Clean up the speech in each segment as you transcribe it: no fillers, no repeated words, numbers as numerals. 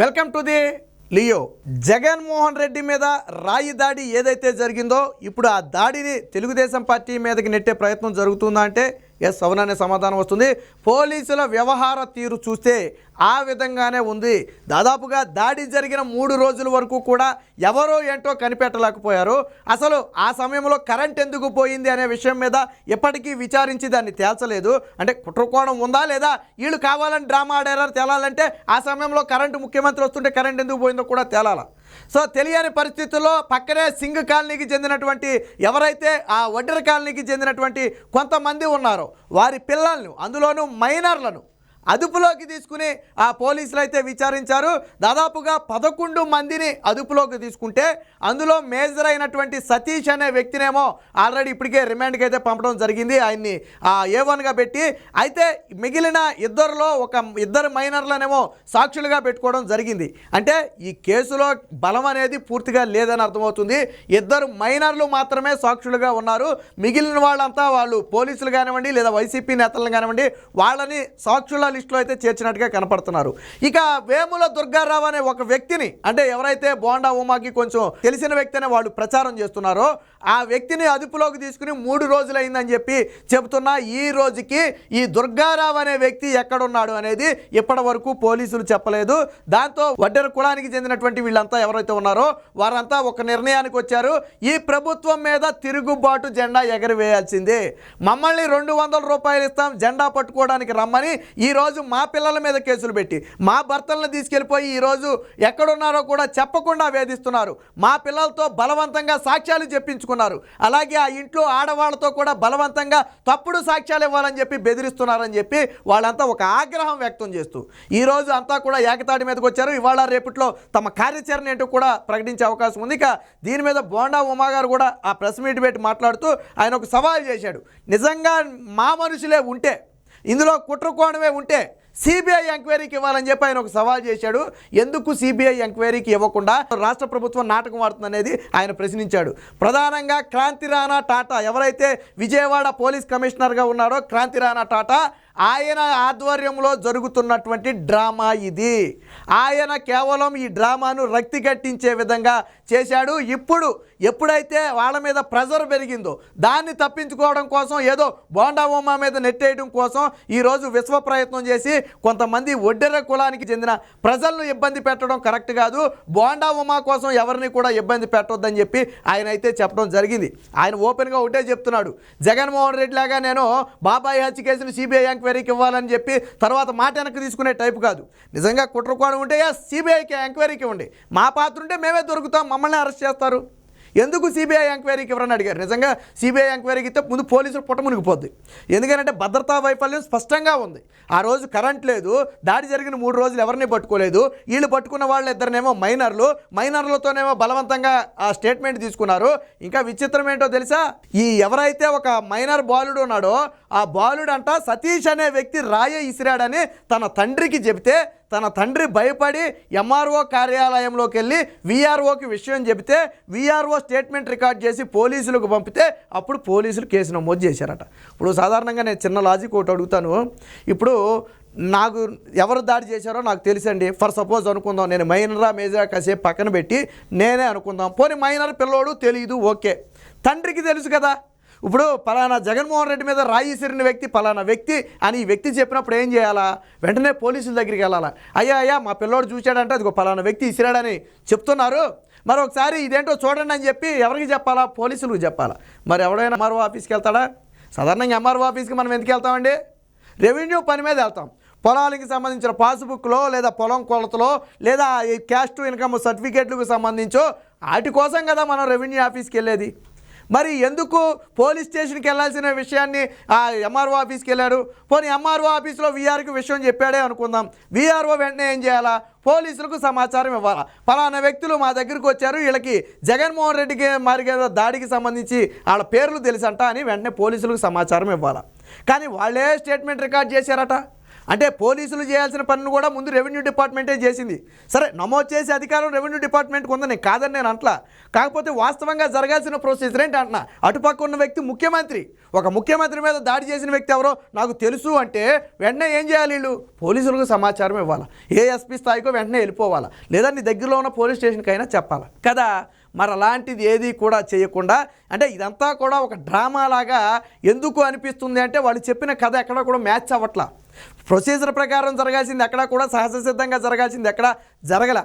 Welcome to the Leo. Jaganmohan Reddy మీద రాయి దాడి ఏదైతే జరిగిందో ఇప్పుడు ఆ దాడిని తెలుగుదేశం పార్టీ మీదకి నెట్టే ప్రయత్నం జరుగుతుందా అంటే ఎస్ అవుననే సమాధానం వస్తుంది. పోలీసుల వ్యవహార తీరు చూస్తే ఆ విధంగానే ఉంది. దాదాపుగా దాడి జరిగిన 3 రోజుల వరకు కూడా ఎవరో ఏంటో కనిపెట్టలేకపోయారు. అసలు ఆ సమయంలో కరెంట్ ఎందుకు పోయింది అనే విషయం మీద ఎప్పటికీ విచారించి దాన్ని తేల్చలేదు. అంటే కుట్రకోణం ఉందా లేదా వీళ్ళు కావాలని డ్రామా ఆడారా తేలాలంటే ఆ సమయంలో కరెంటు ముఖ్యమంత్రి వస్తుంటే కరెంట్ ఎందుకు పోయిందో కూడా తేలాల. సో తెలియని పరిస్థితుల్లో పక్కనే సింగ్ కాలనీకి చెందినటువంటి ఎవరైతే ఆ వడ్డెర కాలనీకి చెందినటువంటి కొంతమంది ఉన్నారో వారి పిల్లలను అందులోనూ మైనర్లను అదుపులోకి తీసుకుని ఆ పోలీసులు అయితే విచారించారు. దాదాపుగా 11 మందిని అదుపులోకి తీసుకుంటే అందులో మేజర్ అయినటువంటి సతీష్ అనే వ్యక్తినేమో ఆల్రెడీ ఇప్పటికే రిమాండ్కి అయితే పంపడం జరిగింది. ఆయన్ని A1గా పెట్టి అయితే మిగిలిన ఇద్దరు మైనర్లనేమో సాక్షులుగా పెట్టుకోవడం జరిగింది. అంటే ఈ కేసులో బలం అనేది పూర్తిగా లేదని అర్థమవుతుంది. 2 మైనర్లు మాత్రమే సాక్షులుగా ఉన్నారు. మిగిలిన వాళ్ళంతా వాళ్ళు పోలీసులు కానివ్వండి లేదా వైసీపీ నేతలను కానివ్వండి వాళ్ళని సాక్షుల లిస్టులో అయితే చేర్చినట్టుగా కనపడుతున్నారు. ఇక వేముల దుర్గారావు అనే ఒక వ్యక్తిని అంటే ఎవరైతే బోండా ఉమాకి కొంచెం తెలిసిన వ్యక్తి అనే వాళ్ళు ప్రచారం చేస్తున్నారో ఆ వ్యక్తిని అదుపులోకి తీసుకుని 3 రోజులైందని చెప్పి చెబుతున్నా ఈ రోజుకి ఈ దుర్గారావు అనే వ్యక్తి ఎక్కడున్నాడు అనేది ఇప్పటి వరకు పోలీసులు చెప్పలేదు. దాంతో వడ్డెర కులానికి చెందినటువంటి వీళ్ళంతా ఎవరైతే ఉన్నారో వారంతా ఒక నిర్ణయానికి వచ్చారు. ఈ ప్రభుత్వం మీద తిరుగుబాటు జెండా ఎగరవేయాల్సిందే. మమ్మల్ని 200 రూపాయలు ఇస్తాం జెండా పట్టుకోవడానికి రమ్మని ఈరోజు మా పిల్లల మీద కేసులు పెట్టి మా భర్తలను తీసుకెళ్ళిపోయి ఈరోజు ఎక్కడున్నారో కూడా చెప్పకుండా వేధిస్తున్నారు. మా పిల్లలతో బలవంతంగా సాక్ష్యాలు చెప్పించుకున్నారు. అలాగే ఆ ఇంట్లో ఆడవాళ్లతో కూడా బలవంతంగా తప్పుడు సాక్ష్యాలు ఇవ్వాలని చెప్పి బెదిరిస్తున్నారని చెప్పి వాళ్ళంతా ఒక ఆగ్రహం వ్యక్తం చేస్తూ ఈరోజు అంతా కూడా ఏకతాటి మీదకి వచ్చారు. ఇవాళ రేపట్లో తమ కార్యాచరణ ఏంటో కూడా ప్రకటించే అవకాశం ఉంది. ఇక దీని మీద బోండా ఉమా గారు కూడా ఆ ప్రెస్ మీట్ పెట్టి మాట్లాడుతూ ఆయన ఒక సవాల్ చేశాడు. నిజంగా మా మనుషులే ఉంటే ఇందులో కుట్రకోణమే ఉంటే సిబిఐ ఎంక్వైరీకి ఇవ్వాలని చెప్పి ఆయన ఒక సవాల్ చేశాడు. ఎందుకు సిబిఐ ఎంక్వైరీకి ఇవ్వకుండా రాష్ట్ర ప్రభుత్వం నాటకం ఆడుతుంది అనేది ఆయన ప్రశ్నించాడు. ప్రధానంగా క్రాంతి రాణా టాటా ఎవరైతే విజయవాడ పోలీస్ కమిషనర్గా ఉన్నాడో క్రాంతి రాణా టాటా ఆయన ఆధ్వర్యంలో జరుగుతున్నటువంటి డ్రామా ఇది. ఆయన కేవలం ఈ డ్రామాను రక్తి కట్టించే విధంగా చేశాడు. ఎప్పుడైతే వాళ్ళ మీద ప్రెజర్ పెరిగిందో దాన్ని తప్పించుకోవడం కోసం ఏదో బోండా ఉమా మీద నెట్టేయడం కోసం ఈరోజు విశ్వ ప్రయత్నం చేసి కొంతమంది వడ్డెర కులానికి చెందిన ప్రజలను ఇబ్బంది పెట్టడం కరెక్ట్ కాదు. బోండా ఉమా కోసం ఎవరిని కూడా ఇబ్బంది పెట్టొద్దని చెప్పి ఆయన అయితే చెప్పడం జరిగింది. ఆయన ఓపెన్గా ఒకటే చెప్తున్నాడు, జగన్మోహన్ రెడ్డి లాగా నేను బాబాయ్ హత్య కేసును సిబిఐ ఎంక్వైరీకి ఇవ్వాలని చెప్పి తర్వాత మాట వెనక్కి తీసుకునే టైపు కాదు. నిజంగా కుట్రకోణం ఉంటే సిబిఐకి ఎంక్వైరీకి ఇవ్వండి, మా పాత్ర ఉంటే మేమే దొరుకుతాం, మమ్మల్ని అరెస్ట్ చేస్తారు. ఎందుకు సిబిఐ ఎంక్వైరీకి ఎవరని అడిగారు. నిజంగా సిబిఐ ఎంక్వైరీకి ఇస్తే ముందు పోలీసులు పుట్ట మునిగిపోద్ది. ఎందుకంటే భద్రతా వైఫల్యం స్పష్టంగా ఉంది. ఆ రోజు కరెంట్ లేదు, దాడి జరిగిన 3 రోజులు ఎవరిని పట్టుకోలేదు. వీళ్ళు పట్టుకున్న వాళ్ళు ఇద్దరినేమో మైనర్లతోనేమో బలవంతంగా ఆ స్టేట్మెంట్ తీసుకున్నారు. ఇంకా విచిత్రం ఏంటో తెలుసా, ఈ ఎవరైతే ఒక మైనర్ బాలుడు ఉన్నాడో ఆ బాలుడు అంట సతీష్ అనే వ్యక్తి రాయ ఇసిరాడని తన తండ్రికి చెబితే తన తండ్రి భయపడి ఎంఆర్ఓ కార్యాలయంలోకి వెళ్ళి విఆర్ఓకి విషయం చెబితే విఆర్ఓ స్టేట్మెంట్ రికార్డ్ చేసి పోలీసులకు పంపితే అప్పుడు పోలీసులు కేసు నమోదు చేశారట. ఇప్పుడు సాధారణంగా నేను చిన్న లాజిక్ ఒకటి అడుగుతాను. ఇప్పుడు నాకు ఎవరు దాడి చేశారో నాకు తెలుసండి. ఫర్ సపోజ్ అనుకుందాం నేను మైనరా మేజరా కాసేపు పక్కన పెట్టి నేనే అనుకుందాం. పోనీ మైనర్ పిల్లోడు తెలియదు, ఓకే. తండ్రికి తెలుసు కదా, ఇప్పుడు పలానా జగన్మోహన్ రెడ్డి మీద రాయి ఇసిరిన వ్యక్తి పలానా వ్యక్తి అని ఈ వ్యక్తి చెప్పినప్పుడు ఏం చేయాలా, వెంటనే పోలీసుల దగ్గరికి వెళ్ళాలా. అయ్యా మా పిల్లోడు చూశాడంటే అదిగో పలానా వ్యక్తి ఇసిరాడని చెప్తున్నారు, మరి ఒకసారి ఇదేంటో చూడండి అని చెప్పి ఎవరికి చెప్పాలా, పోలీసులకు చెప్పాలా. మరి ఎవడైనా ఎంఆర్ఓ ఆఫీస్కి వెళ్తాడా? సాధారణంగా ఎంఆర్ఓ ఆఫీస్కి మనం ఎందుకు వెళ్తామండి? రెవెన్యూ పని మీద వెళ్తాం. పొలాలకి సంబంధించిన పాస్బుక్లో లేదా పొలం కొలతలో లేదా ఈ క్యాస్ట్ ఇన్కమ్ సర్టిఫికేట్లకు సంబంధించో వాటి కోసం కదా మనం రెవెన్యూ ఆఫీస్కి వెళ్ళేది. మరి ఎందుకు పోలీస్ స్టేషన్కి వెళ్ళాల్సిన విషయాన్ని ఆ ఎంఆర్ఓ ఆఫీస్కి వెళ్ళాడు? పోనీ ఎంఆర్ఓ ఆఫీస్లో వీఆర్కి విషయం చెప్పాడే అనుకుందాం, వీఆర్ఓ వెంటనే ఏం చేయాలా, పోలీసులకు సమాచారం ఇవ్వాలా. పలానా వ్యక్తులు మా దగ్గరికి వచ్చారు, వీళ్ళకి జగన్మోహన్ రెడ్డికి మరి దాడికి సంబంధించి వాళ్ళ పేర్లు తెలుసంట అని వెంటనే పోలీసులకు సమాచారం ఇవ్వాలా. కానీ వాళ్ళే స్టేట్మెంట్ రికార్డ్ చేశారట. అంటే పోలీసులు చేయాల్సిన పనిని కూడా ముందు రెవెన్యూ డిపార్ట్మెంటే చేసింది. సరే, నమోదు చేసే అధికారం రెవెన్యూ డిపార్ట్మెంట్కి ఉందని కాదని నేను అంటలా. కాకపోతే వాస్తవంగా జరగాల్సిన ప్రొసీజర్ ఏంటి అంటున్నా. అటుపక్క ఉన్న వ్యక్తి ముఖ్యమంత్రి. ఒక ముఖ్యమంత్రి మీద దాడి చేసిన వ్యక్తి ఎవరో నాకు తెలుసు అంటే వెంటనే ఏం చేయాలి? వీళ్ళు పోలీసులకు సమాచారం ఇవ్వాలి. ఏ ఎస్పీ స్థాయికో వెంటనే వెళ్ళిపోవాలా, లేదా నీ దగ్గరలో ఉన్న పోలీస్ స్టేషన్కి అయినా చెప్పాలి కదా. మరి అలాంటిది ఏది కూడా చేయకుండా, అంటే ఇదంతా కూడా ఒక డ్రామా లాగా ఎందుకు అనిపిస్తుంది అంటే వాళ్ళు చెప్పిన కథ ఎక్కడ కూడా మ్యాచ్ అవ్వట్లా. ప్రొసీజర్ ప్రకారం జరగాల్సింది ఎక్కడా కూడా సహజ సిద్ధంగా జరగాల్సింది ఎక్కడా జరగల.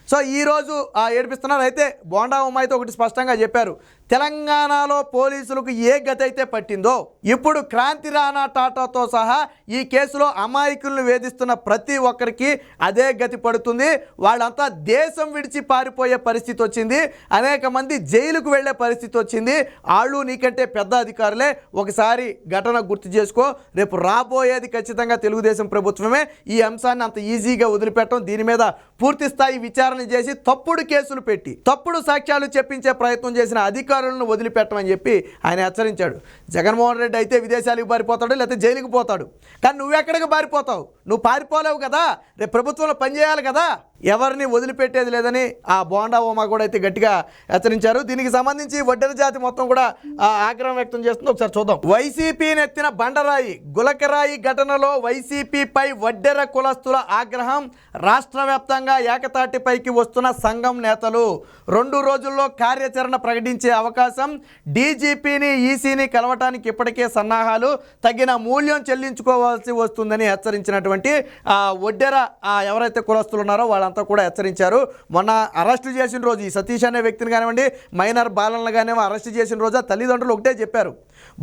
సో ఈరోజు ఏడిపిస్తున్నారు. అయితే బోండా ఉమ్మ అయితే ఒకటి స్పష్టంగా చెప్పారు, తెలంగాణలో పోలీసులకు ఏ గతి అయితే పట్టిందో ఇప్పుడు క్రాంతి రాణా టాటాతో సహా ఈ కేసులో అమాయకులను వేధిస్తున్న ప్రతి ఒక్కరికి అదే గతి పడుతుంది. వాళ్ళంతా దేశం విడిచి పారిపోయే పరిస్థితి వచ్చింది. అనేక మంది జైలుకు వెళ్ళే పరిస్థితి వచ్చింది. వాళ్ళు నీకంటే పెద్ద అధికారులే. ఒకసారి ఘటన గుర్తు చేసుకో. రేపు రాబోయేది ఖచ్చితంగా తెలుగుదేశం ప్రభుత్వమే. ఈ అంశాన్ని అంత ఈజీగా వదిలిపెట్టడం, దీని మీద పూర్తి స్థాయి విచారణ చేసి తప్పుడు కేసులు పెట్టి తప్పుడు సాక్ష్యాలు చెప్పించే ప్రయత్నం చేసిన అధికారులను వదిలిపెట్టమని చెప్పి ఆయన హెచ్చరించాడు. జగన్మోహన్ రెడ్డి అయితే విదేశాలకు పారిపోతాడు, లేకపోతే జైలుకి పోతాడు. కానీ నువ్వెక్కడికి పారిపోతావు? నువ్వు పారిపోలేవు కదా. రేపు ప్రభుత్వంలో పనిచేయాలి కదా. ఎవరిని వదిలిపెట్టేది లేదని ఆ బోండా ఉమా కూడా అయితే గట్టిగా హెచ్చరించారు. దీనికి సంబంధించి వడ్డెర జాతి మొత్తం కూడా ఆగ్రహం వ్యక్తం చేస్తుంది. ఒకసారి చూద్దాం. వైసీపీని ఎత్తిన బండరాయి గులకరాయి ఘటనలో వైసీపీపై వడ్డెర కులస్తుల ఆగ్రహం. రాష్ట్ర వ్యాప్తంగా ఏకతాటిపైకి వస్తున్న సంఘం నేతలు 2 రోజుల్లో కార్యాచరణ ప్రకటించే అవకాశం. డీజీపీని ఈసీని కలవటానికి ఇప్పటికే సన్నాహాలు. తగిన మూల్యం చెల్లించుకోవాల్సి వస్తుందని హెచ్చరించినటువంటి వడ్డెర ఎవరైతే కులస్తులు ఉన్నారో వాళ్ళంతా కూడా హెచ్చరించారు. మొన్న అరెస్టు చేసిన రోజు ఈ సతీష్ అనే వ్యక్తిని కానివ్వండి, మైనర్ బాలలను కానివ్వండి అరెస్టు చేసిన రోజు ఆ తల్లిదండ్రులు ఒకటే చెప్పారు,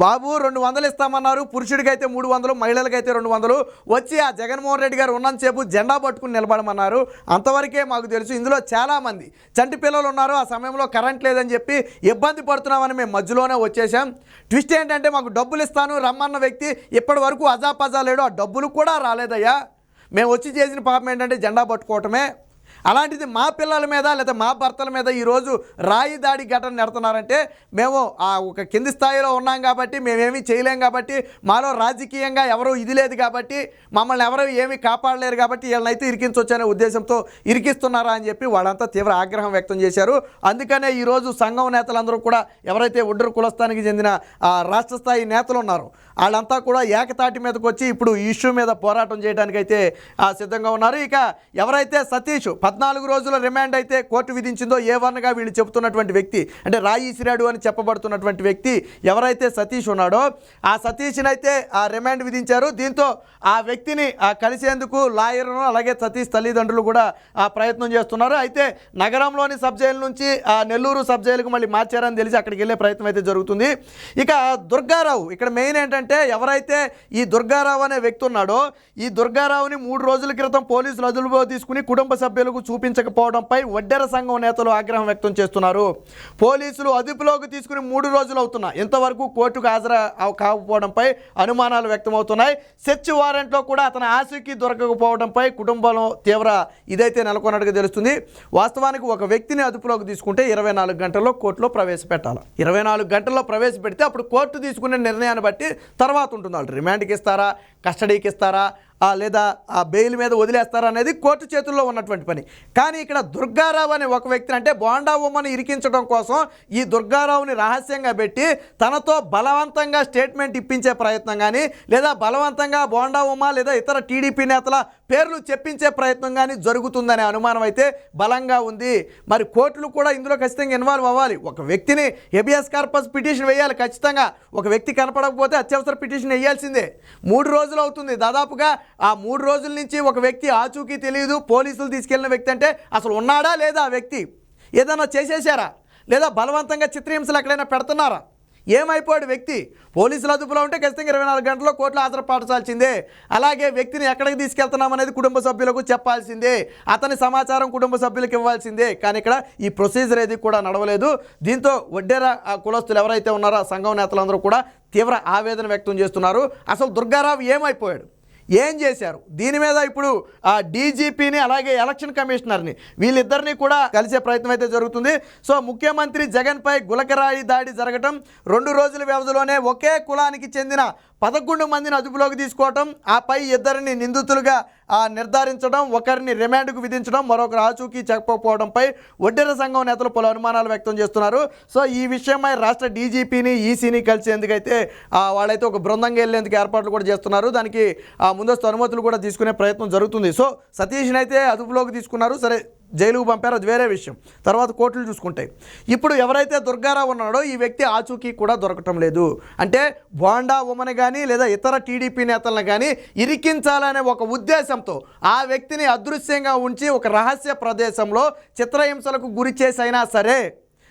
బాబు 200 ఇస్తామన్నారు, పురుషుడికైతే 300, మహిళలకైతే 200. వచ్చి ఆ జగన్మోహన్ రెడ్డి గారు ఉన్నంతసేపు జెండా పట్టుకుని నిలబడమన్నారు. అంతవరకే మాకు తెలుసు. ఇందులో చాలామంది చంటి పిల్లలు ఉన్నారు. ఆ సమయంలో కరెంట్ లేదని చెప్పి ఇబ్బంది పడుతున్నామని మేము మధ్యలోనే వచ్చేసాం. ట్విస్ట్ ఏంటంటే మాకు డబ్బులు ఇస్తాను రమ్మన్న వ్యక్తి ఇప్పటి వరకు అజాపజా లేడు. ఆ డబ్బులు కూడా రాలేదయ్యా. మేము వచ్చి చేసిన పాపం ఏంటంటే జెండా పట్టుకోవటమే. అలాంటిది మా పిల్లల మీద లేదా మా భర్తల మీద ఈరోజు రాయి దాడి ఘటన నెడుతున్నారంటే మేము ఒక కింది స్థాయిలో ఉన్నాం కాబట్టి మేమేమీ చేయలేం కాబట్టి, మాలో రాజకీయంగా ఎవరూ ఇది లేదు కాబట్టి, మమ్మల్ని ఎవరూ ఏమీ కాపాడలేరు కాబట్టి వీళ్ళనైతే ఇరికించవచ్చనే ఉద్దేశంతో ఇరికిస్తున్నారా అని చెప్పి వాళ్ళంతా తీవ్ర ఆగ్రహం వ్యక్తం చేశారు. అందుకనే ఈరోజు సంఘం నేతలందరూ కూడా ఎవరైతే ఒడ్డూరు కులస్థానికి చెందిన రాష్ట్ర స్థాయి నేతలు ఉన్నారో వాళ్ళంతా కూడా ఏకతాటి మీదకి వచ్చి ఇప్పుడు ఈ ఇష్యూ మీద పోరాటం చేయడానికైతే సిద్ధంగా ఉన్నారు. ఇక ఎవరైతే సతీష్ 14 రోజుల రిమాండ్ అయితే కోర్టు విధించిందో A1గా వీళ్ళు చెబుతున్నటువంటి వ్యక్తి, అంటే రాయి ఇసిరాడు అని చెప్పబడుతున్నటువంటి వ్యక్తి ఎవరైతే సతీష్ ఉన్నాడో ఆ సతీష్ని అయితే రిమాండ్ విధించారు. దీంతో ఆ వ్యక్తిని కలిసేందుకు లాయర్ను అలాగే సతీష్ తల్లిదండ్రులు కూడా ప్రయత్నం చేస్తున్నారు. అయితే నగరంలోని సబ్ జైలు నుంచి నెల్లూరు సబ్ జైలుకు మళ్ళీ మార్చారని తెలిసి అక్కడికి వెళ్ళే ప్రయత్నం అయితే జరుగుతుంది. ఇక దుర్గారావు ఇక్కడ మెయిన్ ఏంటంటే ఎవరైతే ఈ దుర్గారావు అనే వ్యక్తి ఉన్నాడో ఈ దుర్గారావుని 3 రోజుల క్రితం పోలీసులు అదుపులో తీసుకుని కుటుంబ సభ్యులకు చూపించకపోవడంపై వడ్డెర సంఘం నేతలు ఆగ్రహం వ్యక్తం చేస్తున్నారు. పోలీసులు అదుపులోకి తీసుకుని 3 రోజులు అవుతున్నా ఇంతవరకు కోర్టుకు హాజరు కాకపోవడంపై అనుమానాలు వ్యక్తమవుతున్నాయి. సెర్చ్ వారెంట్లో కూడా అతని ఆచూకీ దొరకకపోవడంపై కుటుంబంలో తీవ్ర ఇదైతే నెలకొన్నట్టుగా తెలుస్తుంది. వాస్తవానికి ఒక వ్యక్తిని అదుపులోకి తీసుకుంటే 24 గంటల్లో కోర్టులో ప్రవేశపెట్టాలి. 24 గంటల్లో ప్రవేశపెడితే అప్పుడు కోర్టు తీసుకునే నిర్ణయాన్ని బట్టి తర్వాత ఉంటుంది. వాళ్ళు రిమాండ్కి ఇస్తారా, కస్టడీకి ఇస్తారా, లేదా బెయిల్ మీద వదిలేస్తారా అనేది కోర్టు చేతుల్లో ఉన్నటువంటి పని. కానీ ఇక్కడ దుర్గారావు అనే ఒక వ్యక్తిని, అంటే బోండా ఉమ్మని ఇరికించడం కోసం ఈ దుర్గారావుని రహస్యంగా పెట్టి తనతో బలవంతంగా స్టేట్మెంట్ ఇప్పించే ప్రయత్నం కానీ, లేదా బలవంతంగా బోండా ఉమ్మ లేదా ఇతర టీడీపీ నేతల పేర్లు చెప్పించే ప్రయత్నం కానీ జరుగుతుందనే అనుమానం అయితే బలంగా ఉంది. మరి కోర్టులు కూడా ఇందులో ఖచ్చితంగా ఇన్వాల్వ్ అవ్వాలి. ఒక వ్యక్తిని హెబియస్ కార్పస్ పిటిషన్ వేయాలి ఖచ్చితంగా. ఒక వ్యక్తి కనపడకపోతే అత్యవసర పిటిషన్ వేయాల్సిందే. 3 రోజులు అవుతుంది దాదాపుగా. ఆ 3 రోజుల నుంచి ఒక వ్యక్తి ఆచూకీ తెలియదు. పోలీసులు తీసుకెళ్లిన వ్యక్తి అంటే అసలు ఉన్నాడా లేదా, ఆ వ్యక్తి ఏదైనా చేసేసారా, లేదా బలవంతంగా చిత్రహింసలు ఎక్కడైనా పెడుతున్నారా, ఏమైపోయాడు వ్యక్తి? పోలీసుల అదుపులో ఉంటే ఖచ్చితంగా 24 గంటల్లో కోర్టులో హాజరుపరచాల్సిందే. అలాగే వ్యక్తిని ఎక్కడికి తీసుకెళ్తున్నాం అనేది కుటుంబ సభ్యులకు చెప్పాల్సిందే. అతని సమాచారం కుటుంబ సభ్యులకు ఇవ్వాల్సిందే. కానీ ఇక్కడ ఈ ప్రొసీజర్ ఏది కూడా నడవలేదు. దీంతో వడ్డెర కులస్తులు ఎవరైతే ఉన్నారో సంఘం నేతలందరూ కూడా తీవ్ర ఆవేదన వ్యక్తం చేస్తున్నారు. అసలు దుర్గారావు ఏమైపోయాడు, ఏం చేశారు? దీని మీద ఇప్పుడు డీజీపీని అలాగే ఎలక్షన్ కమిషనర్ని వీళ్ళిద్దరినీ కూడా కలిసే ప్రయత్నం అయితే జరుగుతుంది. సో ముఖ్యమంత్రి జగన్పై గులకరాయి దాడి జరగటం 2 రోజుల వ్యవధిలోనే ఒకే కులానికి చెందిన 11 మందిని అదుపులోకి తీసుకోవటం, ఆపై ఇద్దరిని నిందితులుగా నిర్ధారించడం, ఒకరిని రిమాండ్కు విధించడం, మరొకరు ఆచూకీ చెప్పకపోవడంపై ఒడ్డెర సంఘం నేతలు పలు అనుమానాలు వ్యక్తం చేస్తున్నారు. సో ఈ విషయమై రాష్ట్ర డీజీపీని ఈసీని కలిసేందుకైతే వాళ్ళైతే ఒక బృందంగా వెళ్ళేందుకు ఏర్పాట్లు కూడా చేస్తున్నారు. దానికి ముందస్తు అనుమతులు కూడా తీసుకునే ప్రయత్నం జరుగుతుంది. సో సతీష్ని అయితే అదుపులోకి తీసుకున్నారు, సరే జైలుకు పంపారు, అది వేరే విషయం, తర్వాత కోర్టులు చూసుకుంటాయి. ఇప్పుడు ఎవరైతే దుర్గారావు ఉన్నాడో ఈ వ్యక్తి ఆచూకీ కూడా దొరకటం లేదు. అంటే బోండా ఉమని కానీ లేదా ఇతర టీడీపీ నేతలను కానీ ఇరికించాలనే ఒక ఉద్దేశంతో ఆ వ్యక్తిని అదృశ్యంగా ఉంచి ఒక రహస్య ప్రదేశంలో చిత్రహింసలకు గురి చేసైనా సరే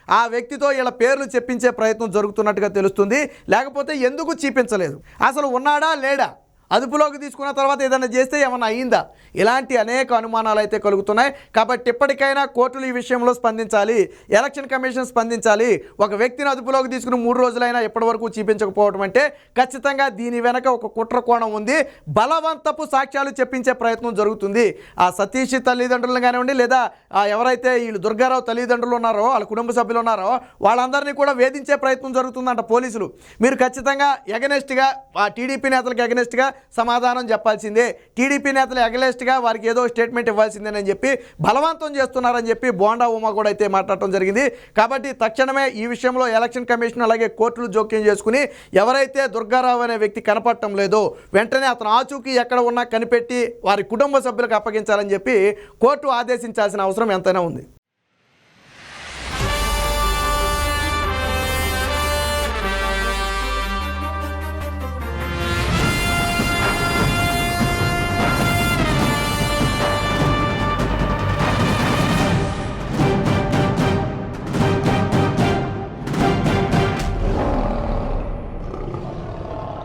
ఆ వ్యక్తితో వీళ్ళ పేర్లు చెప్పించే ప్రయత్నం జరుగుతున్నట్టుగా తెలుస్తుంది. లేకపోతే ఎందుకు చూపించలేదు, అసలు ఉన్నాడా లేడా, అదుపులోకి తీసుకున్న తర్వాత ఏదైనా చేస్తే ఏమన్నా అయిందా, ఇలాంటి అనేక అనుమానాలు అయితే కలుగుతున్నాయి. కాబట్టి ఇప్పటికైనా కోర్టులు ఈ విషయంలో స్పందించాలి, ఎలక్షన్ కమిషన్ స్పందించాలి. ఒక వ్యక్తిని అదుపులోకి తీసుకుని 3 రోజులైనా ఎప్పటి వరకు చూపించకపోవడం అంటే ఖచ్చితంగా దీని వెనక ఒక కుట్ర కోణం ఉంది, బలవంతపు సాక్ష్యాలు చెప్పించే ప్రయత్నం జరుగుతుంది. ఆ సతీష్ తల్లిదండ్రులు కానివ్వండి, లేదా ఎవరైతే వీళ్ళు దుర్గారావు తల్లిదండ్రులు ఉన్నారో వాళ్ళ కుటుంబ సభ్యులు ఉన్నారో వాళ్ళందరినీ కూడా వేధించే ప్రయత్నం జరుగుతుందంట పోలీసులు. మీరు ఖచ్చితంగా ఎగనెస్ట్గా ఆ టీడీపీ నేతలకు ఎగనెస్ట్గా సమాధానం చెప్పాల్సిందే, టీడీపీ నేతలు అగెన్స్ట్గా వారికి ఏదో స్టేట్మెంట్ ఇవ్వాల్సిందేనని చెప్పి బలవంతం చేస్తున్నారని చెప్పి బోండా ఉమా కూడా అయితే మాట్లాడటం జరిగింది. కాబట్టి తక్షణమే ఈ విషయంలో ఎలక్షన్ కమిషన్ అలాగే కోర్టులు జోక్యం చేసుకుని ఎవరైతే దుర్గారావు అనే వ్యక్తి కనపడటం లేదో వెంటనే అతను ఆచూకీ ఎక్కడ ఉన్నా కనిపెట్టి వారి కుటుంబ సభ్యులకు అప్పగించాలని చెప్పి కోర్టు ఆదేశించాల్సిన అవసరం ఎంతైనా ఉంది.